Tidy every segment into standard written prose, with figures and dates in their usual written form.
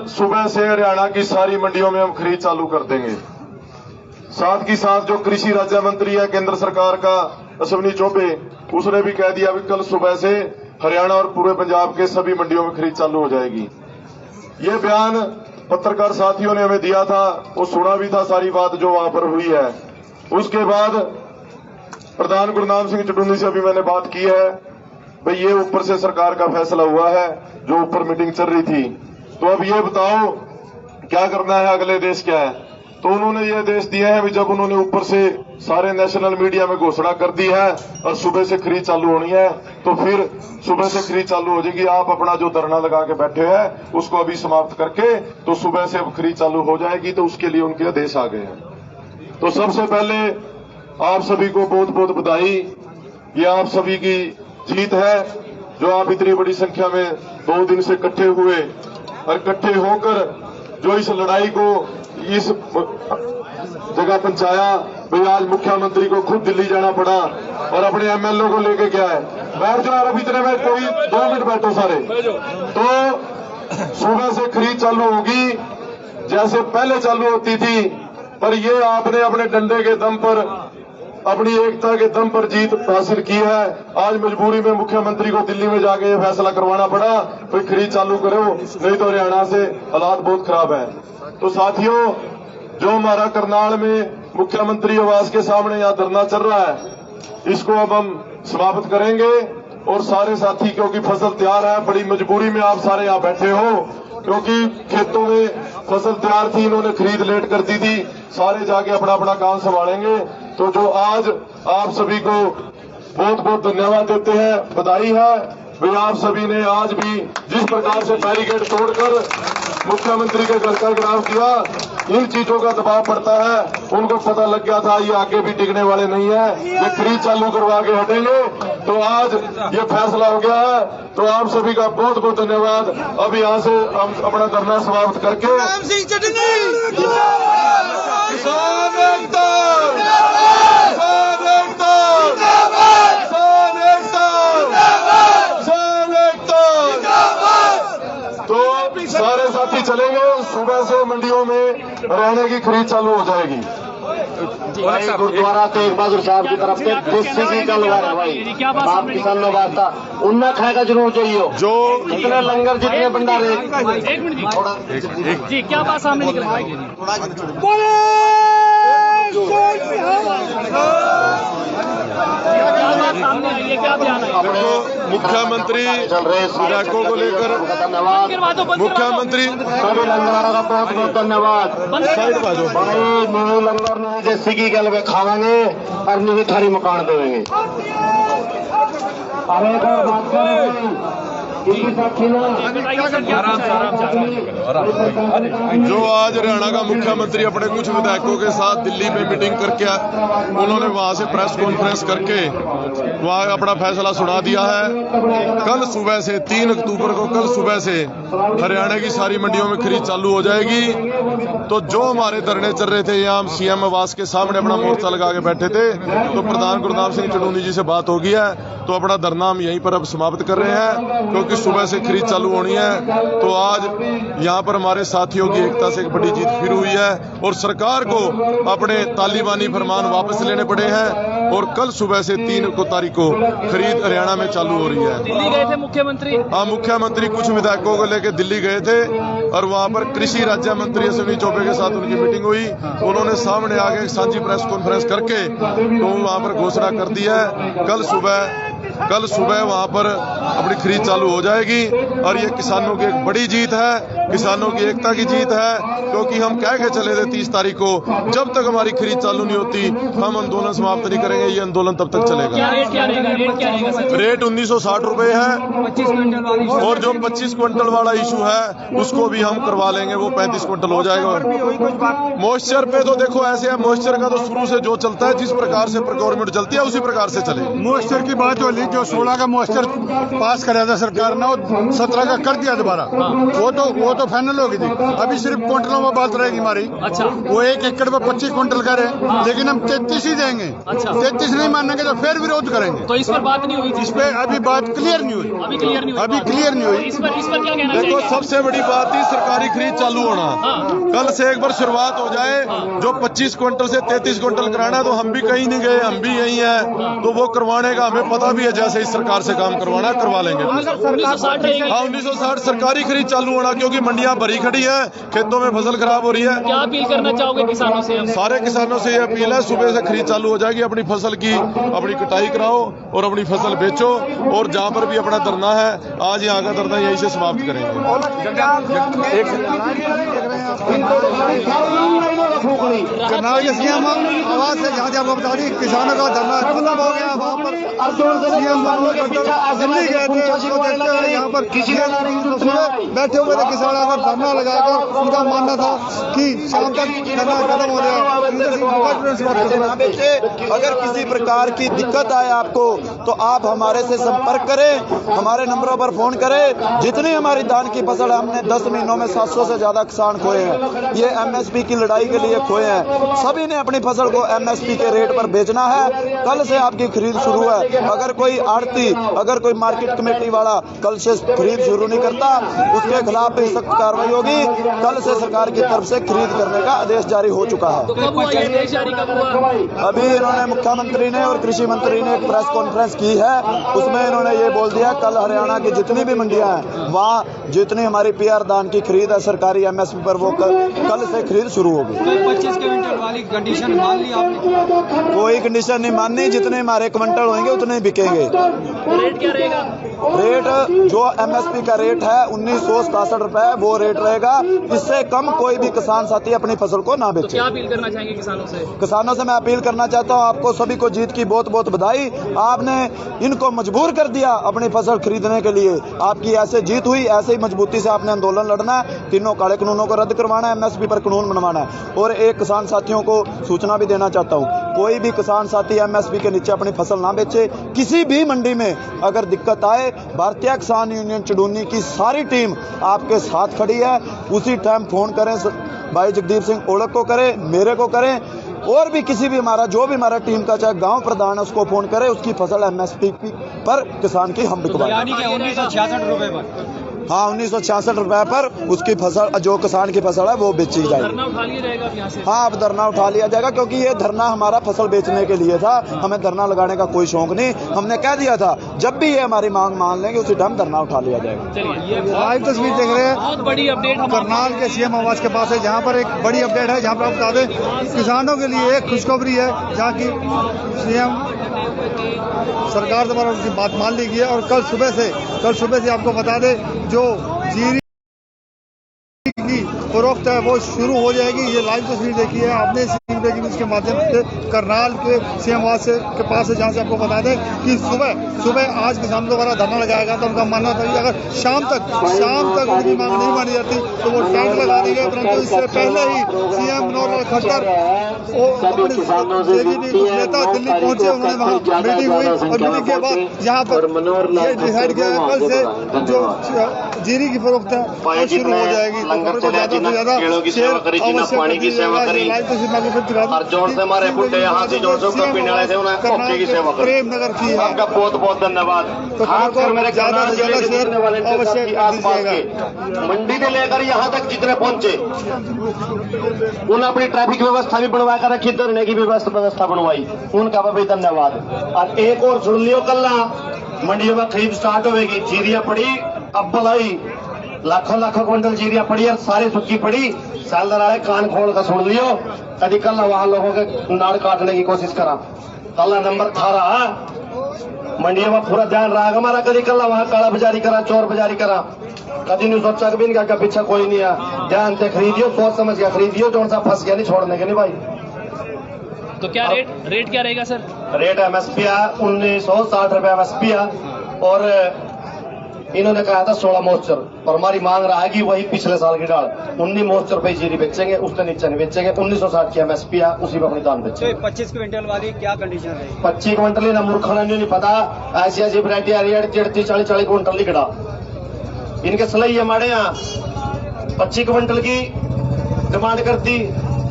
सुबह से हरियाणा की सारी मंडियों में हम खरीद चालू कर देंगे। साथ ही साथ जो कृषि राज्य मंत्री है केंद्र सरकार का अश्विनी चौबे, उसने भी कह दिया कि कल सुबह से हरियाणा और पूरे पंजाब के सभी मंडियों में खरीद चालू हो जाएगी। ये बयान पत्रकार साथियों ने हमें दिया था, वो सुना भी था सारी बात जो वहां पर हुई है। उसके बाद प्रधान गुरनाम सिंह चटुनी से अभी मैंने बात की है, भाई ये ऊपर से सरकार का फैसला हुआ है, जो ऊपर मीटिंग चल रही थी, तो अब ये बताओ क्या करना है, अगले देश क्या है। तो उन्होंने ये देश दिए हैं, जब उन्होंने ऊपर से सारे नेशनल मीडिया में घोषणा कर दी है और सुबह से खरीद चालू होनी है, तो फिर सुबह से खरीद चालू हो जाएगी। आप अपना जो धरना लगा के बैठे हैं उसको अभी समाप्त करके तो सुबह से अब खरीद चालू हो जाएगी, तो उसके लिए उनके आदेश आ गए हैं। तो सबसे पहले आप सभी को बहुत बहुत बधाई। ये आप सभी की जीत है, जो आप इतनी बड़ी संख्या में 2 दिन से इकट्ठे हुए और इकट्ठे होकर जो इस लड़ाई को इस जगह पहुंचाया। भाई आज मुख्यमंत्री को खुद दिल्ली जाना पड़ा और अपने एमएलए को लेके गया है। बैठ जाओ यार, अभी इतने में कोई 2 मिनट बैठो सारे। तो सुबह से खरीद चालू होगी जैसे पहले चालू होती थी, पर ये आपने अपने डंडे के दम पर, अपनी एकता के दम पर जीत हासिल की है। आज मजबूरी में मुख्यमंत्री को दिल्ली में जाके ये फैसला करवाना पड़ा, कोई खरीद चालू करो, नहीं तो हरियाणा से हालात बहुत खराब है। तो साथियों, जो हमारा करनाल में मुख्यमंत्री आवास के सामने यहाँ धरना चल रहा है, इसको अब हम समाप्त करेंगे। और सारे साथी, क्योंकि फसल तैयार है, बड़ी मजबूरी में आप सारे यहाँ बैठे हो, क्योंकि खेतों में फसल तैयार थी, इन्होंने खरीद लेट कर दी थी, सारे जाके अपना अपना काम संभालेंगे। तो जो आज आप सभी को बहुत बहुत धन्यवाद देते हैं, बधाई है। भाई आप सभी ने आज भी जिस प्रकार से बैरिकेड तोड़कर मुख्यमंत्री के घर का घेराव किया, इन चीजों का दबाव पड़ता है। उनको पता लग गया था ये आगे भी टिकने वाले नहीं है, ये खरीद चालू करवा के हटेंगे। तो आज ये फैसला हो गया है, तो आप सभी का बहुत बहुत धन्यवाद। अब यहाँ से हम अपना धरना समाप्त करके सारे साथी चलेंगे। सुबह से मंडियों में रहने की खरीद चालू हो जाएगी। गुरुद्वारा तेग बहादुर साहब की तरफ से देसी घी का लगा है भाई, आप किसानों वास्ता उन्ना खाएगा जरूर चाहिए। जो जितने लंगर जितने भंडारे, एक मिनट जी, क्या बात सामने निकल पाएगी? सामने आई है, क्या बयान है? मुख्यमंत्री विधायकों को लेकर मुख्यमंत्री सभी लंगरों का बहुत बहुत धन्यवाद। भाई न्यू लंगर ने देसी घी के लगे खावांगे और न्यू थारी मकान देंगे। अरे एक और बात करें, जो आज हरियाणा का मुख्यमंत्री अपने कुछ विधायकों के साथ दिल्ली में मीटिंग करके उन्होंने वहां से प्रेस कॉन्फ्रेंस करके वहां अपना फैसला सुना दिया है। कल सुबह से 3 अक्टूबर को कल सुबह से हरियाणा की सारी मंडियों में खरीद चालू हो जाएगी। तो जो हमारे धरने चल रहे थे, यहाँ हम सीएम आवास के सामने अपना मोर्चा लगा के बैठे थे, तो प्रधान गुरनाम सिंह चटुनी जी से बात हो गई है, तो अपना धरना हम यहीं पर अब समाप्त कर रहे हैं, क्योंकि सुबह से खरीद चालू होनी है। तो आज यहाँ पर हमारे साथियों की एकता से एक बड़ी जीत फिर हुई है और सरकार को अपने तालिबानी फरमान वापस लेने पड़े हैं और कल सुबह से 3 तारीख को खरीद हरियाणा में चालू हो रही है। दिल्ली गए थे मुख्यमंत्री? हाँ, मुख्यमंत्री कुछ विधायकों को लेकर दिल्ली गए थे और वहां पर कृषि राज्य मंत्री अश्विनी चौबे के साथ उनकी मीटिंग हुई। उन्होंने सामने आगे एक सांझी प्रेस कॉन्फ्रेंस करके तो वहां पर घोषणा कर दी है, कल सुबह वहां पर अपनी खरीद चालू हो जाएगी। और ये किसानों की एक बड़ी जीत है, किसानों की एकता की जीत है, क्योंकि हम कह के चले थे 30 तारीख को, जब तक हमारी खरीद चालू नहीं होती हम आंदोलन समाप्त नहीं करेंगे। ये आंदोलन तब तक चलेगा। रेट 1960 रुपए है और जो 25 क्विंटल वाला इशू है उसको भी हम करवा लेंगे, वो 35 क्विंटल हो जाएगा। मॉइस्चर पे तो देखो ऐसे है, मॉइस्चर का तो शुरू से जो चलता है, जिस प्रकार से प्रोक्योरमेंट चलती है उसी प्रकार से चलेगी। मॉइस्चर की बात हो जो 16 का मुआस्कर पास कराया था सरकार ने, वो 17 का कर दिया दोबारा। वो तो फाइनल हो गई थी। अभी सिर्फ क्विंटलों में बात रहेगी हमारी। अच्छा, वो 1 एकड़ में 25 क्विंटल करे, लेकिन हम 33 ही देंगे। अच्छा, 33 नहीं मानेंगे तो फिर विरोध करेंगे। तो इस पर बात नहीं हुई थी? इस पे अभी बात क्लियर नहीं हुई। अभी क्लियर नहीं हुई? अभी क्लियर नहीं हुई। इस पर क्या कहना देखो, चाहिए? सबसे बड़ी बात ही सरकारी खरीद चालू होना। कल से एक बार शुरुआत हो जाए। जो 25 क्विंटल से 33 क्विंटल कराना, तो हम भी कहीं नहीं गए, हम भी यही हैं, तो वो करवाने का हमें पता भी है। जैसे इस सरकार से काम करवाना करवा लेंगे। 1960 रहेगी? हाँ, 1960 सरकारी खरीद चालू होना, क्योंकि मंडियां भरी खड़ी है, खेतों में फसल खराब हो रही है। क्या अपील करना चाहोगे किसानों से? सारे किसानों से ये अपील है, सुबह से खरीद चालू हो जाएगी। अपनी फसल की अपनी कटाई कराओ और अपनी फसल बेचो। और जहाँ पर भी अपना धरना है, आज यहाँ का धरना यहीं से समाप्त करेंगे। करनाल के सीएम आवाज से जहाँ आपको बता दी, किसानों का धरना खत्म हो गया। वहाँ पर सीएम दिल्ली गए थे, उसको देखते हुए यहाँ पर बैठे हुए थे किसान। अगर धरना लगाकर उनका मानना था कि शाम तक धरना खत्म हो जाएगा। अगर किसी प्रकार की दिक्कत आए आपको, तो आप हमारे से संपर्क करें, हमारे नंबरों पर फोन करें। जितनी हमारी धान की फसल है, हमने 10 महीनों में 700 से ज्यादा किसान खोए हैं। ये एमएसपी की लड़ाई के लिए खोए हैं। सभी ने अपनी फसल को एमएसपी के रेट पर बेचना है। कल से आपकी खरीद शुरू है। अगर कोई आड़ती, अगर कोई मार्केट कमेटी वाला कल से खरीद शुरू नहीं करता, उसके खिलाफ भी सख्त कार्रवाई होगी। कल से सरकार की तरफ से खरीद करने का आदेश जारी हो चुका है। तो कब हुआ ये आदेश जारी, कब हुआ? अभी इन्होंने मुख्यमंत्री ने और कृषि मंत्री ने एक प्रेस कॉन्फ्रेंस की है। उसमें इन्होंने ये बोल दिया, कल हरियाणा की जितनी भी मंडियां हैं, वहाँ जितनी हमारी पीआर धान की खरीद है सरकारी एमएसपी पर, वो कल से खरीद शुरू होगी। 25 क्विंटल वाली कंडीशन मान ली आपने? कोई कंडीशन नहीं माननी। जितने हमारे क्विंटल होंगे उतने बिकेंगे। रेट क्या रहेगा? रेट जो एमएसपी का रेट है 1967 रुपए, वो रेट रहेगा। इससे कम कोई भी किसान साथी अपनी फसल को ना तो बेचे। क्या अपील करना चाहेंगे किसानों से? किसानों से मैं अपील करना चाहता हूं, आपको सभी को जीत की बहुत बहुत बधाई। आपने इनको मजबूर कर दिया अपनी फसल खरीदने के लिए। आपकी ऐसे जीत हुई, ऐसे ही मजबूती से आपने आंदोलन लड़ना है। तीनों काले कानूनों को रद्द करवाना है, एमएसपी पर कानून बनवाना है। और एक किसान साथियों को सूचना भी देना चाहता हूं, कोई भी किसान साथी एमएसपी के नीचे अपनी फसल ना बेचे। किसी भी मंडी में अगर दिक्कत आए, भारतीय किसान यूनियन चुडूनी की सारी टीम आपके साथ खड़ी है। उसी टाइम फोन करें, भाई जगदीप सिंह ओलक को करें, मेरे को करें, और भी किसी भी हमारा जो भी हमारा टीम का चाहे गांव प्रधान है उसको फोन करें। उसकी फसल एमएसपी पर किसान की हम बिकवाएं। यानी कि 1966 रुपए पर? हाँ, 1966 रुपए पर उसकी फसल, जो किसान की फसल है वो बेची जाएगी। धरना उठा लिया जाएगा अब यहाँ से? हाँ, अब धरना उठा लिया जाएगा, क्योंकि ये धरना हमारा फसल बेचने के लिए था। हमें धरना लगाने का कोई शौक नहीं। हमने कह दिया था, जब भी ये हमारी मांग मान लेंगे उसी टाइम धरना उठा लिया जाएगा। चलिए, लाइव तस्वीर देख रहे हैं, बहुत बड़ी अपडेट हम करनाल के सीएम आवास के पास है, जहाँ पर एक बड़ी अपडेट है। जहाँ पर आप बता दें, किसानों के लिए एक खुशखबरी है, जहाँ की सीएम सरकार द्वारा उनकी बात मान ली गई है। और कल सुबह से आपको बता दें, जो जीरी की फरोख्त है वो शुरू हो जाएगी। ये लाइव तस्वीर देखी है आपने ब्रेकिंग न्यूज के माध्यम से करनाल के सीएम आवास के पास है, जहाँ से आपको बता दें कि सुबह आज किसानों द्वारा धरना लगाया गया था। उनका मानना था कि अगर शाम तक उनकी मांग नहीं मानी जाती तो वो टेंट लगा देंगे। परंतु इससे पहले ही सीएम मनोहर खट्टर नेता दिल्ली पहुंचे, उन्होंने वहाँ मीटिंग हुई और मीटिंग के बाद यहाँ पर ये डिसाइड किया गया कल से जो जीरी की फरोख्त है वो शुरू हो जाएगी। तो ज्यादा से ज्यादा और जोर से हमारे बुढ़े यहाँ से जोर से पीने वाले थे उन्हें कॉफी की सेवा करें। प्रेम नगर की है। आपका बहुत बहुत धन्यवाद। तो खासकर मेरे ज्यादा से ज्यादा शेयर अवश्य आसपास के मंडी से लेकर यहाँ तक जितने पहुंचे, उन्होंने अपनी ट्रैफिक व्यवस्था भी बनवा कर रखी, धरने की व्यवस्था बनवाई, उनका भी धन्यवाद। और एक और सुन लियो, कल मंडियों में खरीद स्टार्ट होगी। जीरिया पड़ी अब बलाई, लाखों क्विंटल जीरिया पड़ी और सारी सूची पड़ी। सालदार आए, कान खोल कर सुन लियो। कभी कल वहां लोगों के नाड़ काटने की कोशिश करा, कल नंबर था रहा मंडियों में पूरा ध्यान रहा हमारा। कभी कल वहां काला बाजारी करा, चोर बाजारी करा, कभी नहीं सोचा भी नहीं क्या पीछा कोई नहीं है। ध्यान से खरीदियो, सोच समझ के खरीदियो, जो सा फंस गया नहीं छोड़ने के नहीं भाई। तो क्या रेट क्या रहेगा सर? रेट एमएसपी है 1960 रुपए एमएसपी है। और इन्होंने कहा था 16 मॉइस्चर, और हमारी मांग रहा है कि वही पिछले साल की डाल 19 मॉइस्चर पे जीरी बेचेंगे, उससे नीचे नहीं बेचेंगे। 1960 की MSP है, उसी पे अपनी दान बेचेंगे। 25 क्विंटल वाली क्या कंडीशन है? 25 क्विंटल ना मूर्खा नहीं पता, ऐसी ऐसी वरायटी आ रही है 38-40 क्विंटल लिखड़ा। इनके सलई हमारे यहाँ 25 क्विंटल की डिमांड करती,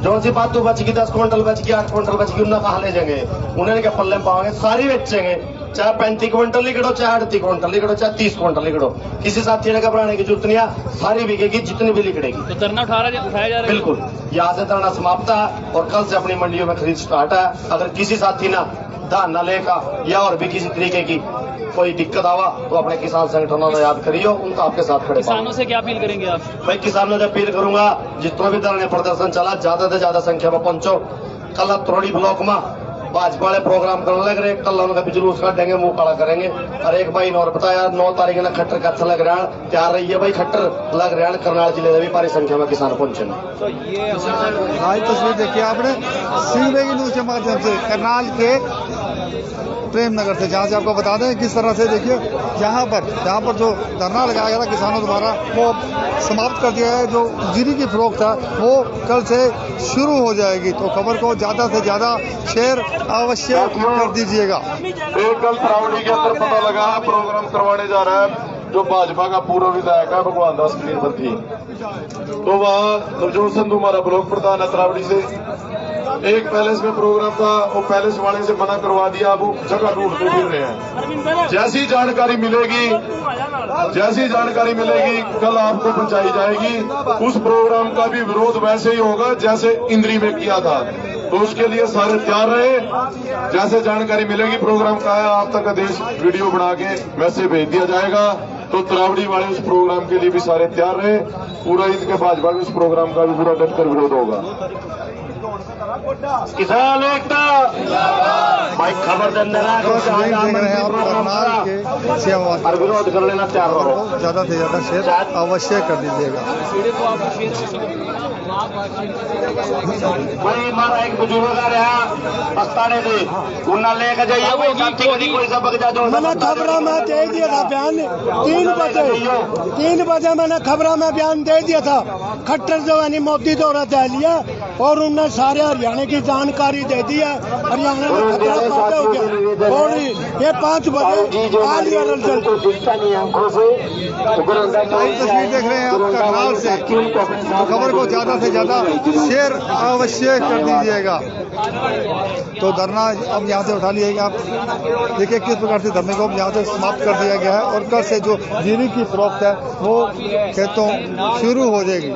जो सी बात तो बच गई 10 क्विंटल बच गई, 8 क्विंटल बच गई, उन्हें कहा ले जाएंगे, उन्हें क्या पल्ले पाओगे, सारी बेचेंगे, चाहे 35 क्विंटल लिखड़ो, चाहे 38 क्विंटल लिखड़ो, चाहे 30 क्विंटल लिखड़ो। किसी साथी ने घबराने की जरूरत नहीं है, सारी बिकेगी जितनी भी लिखड़ेगी। तो धरना उठाया जा रहा है? बिल्कुल, यहाँ से धरना समाप्त है और कल से अपनी मंडियों में खरीद स्टार्ट है। अगर किसी साथी ना धान न लेगा या और भी किसी तरीके की कोई दिक्कत आवा तो अपने किसान संगठनों को याद करियो, उनका आपके साथ खड़े। किसानों से क्या अपील करेंगे आप? भाई किसानों से अपील करूंगा, जितना भी धरने प्रदर्शन चला ज्यादा से ज्यादा संख्या में पहुंचो। कल त्रोड़ी ब्लॉक में भाजपा वाले प्रोग्राम करने लग रहे, कल उनका भी जुलूस काटेंगे, मुंह काला करेंगे। और एक भाई ने और बताया 9 तारीख ने खट्टर का अच्छा लग रहा है, तैयार रही है भाई, खट्टर लग रहा है। करनाल जिले में भी भारी संख्या में किसान पहुंचे। तो ये आज तस्वीर देखिए आपने सिंगवे की न्यूज के माध्यम से करनाल के प्रेम नगर से, जहां से आपको बता दें किस तरह से देखिए जहां पर जो धरना लगाया गया था किसानों द्वारा वो समाप्त कर दिया है। जो जीरी की फरोख्त है वो कल से शुरू हो जाएगी, तो खबर को ज्यादा से ज्यादा शेयर अवश्य कर दीजिएगा। एक कल तरावड़ी के अंदर पता लगा प्रोग्राम करवाने जा रहा है जो भाजपा का पूर्व विधायक है भगवान दास कीरपंथी, तो वहाँ नवजोत संधू हमारा ब्लॉक प्रधान है तरावड़ी से, एक पैलेस में प्रोग्राम था, वो पैलेस वाले से मना करवा दिया, वो जगह ढूंढते फिर रहे हैं। जैसी जानकारी मिलेगी कल आपको पहुंचाई जाएगी। उस प्रोग्राम का भी विरोध वैसे ही होगा जैसे इंद्री में किया था, तो उसके लिए सारे तैयार रहे। जैसे जानकारी मिलेगी प्रोग्राम का है, आप तक आदेश वीडियो बना के मैसेज भेज दिया जाएगा, तो तरावड़ी वाले उस प्रोग्राम के लिए भी सारे तैयार रहे। पूरा इनके भाजपा के उस प्रोग्राम का भी पूरा डटकर विरोध होगा। किसान एकता भाई, खबर देख रहे हैं आप करनाल के सेवावाद और विरोध कर लेना तैयार रहो। को ज्यादा से ज्यादा शेयर अवश्य कर दीजिएगा। भाई हमारा एक बुजुर्ग आ रहा पछताने से उन्ना लेकर जाइए, कोई सबक जा जो मैंने खबरों में दे दिया था बयान 3 बजे मैंने खबरों में बयान दे दिया था। खट्टर जो यानी मोदी दौरा दे लिया और उन्होंने सारे हरियाणा की जानकारी दे दी है। हरियाणा में खतरा पैदा हो गया और ये 5 बजे आ लिया रिजल्ट। तस्वीर देख रहे हैं आप करनाल से, तो खबर को ज्यादा से ज्यादा शेयर अवश्य कर दीजिएगा। तो धरना अब यहाँ से उठा लिएगा आप, देखिए किस प्रकार से धरने को अब यहाँ से समाप्त कर दिया गया है और कल से जो जीरी की फरोख्त है वो खेतों शुरू हो जाएगी।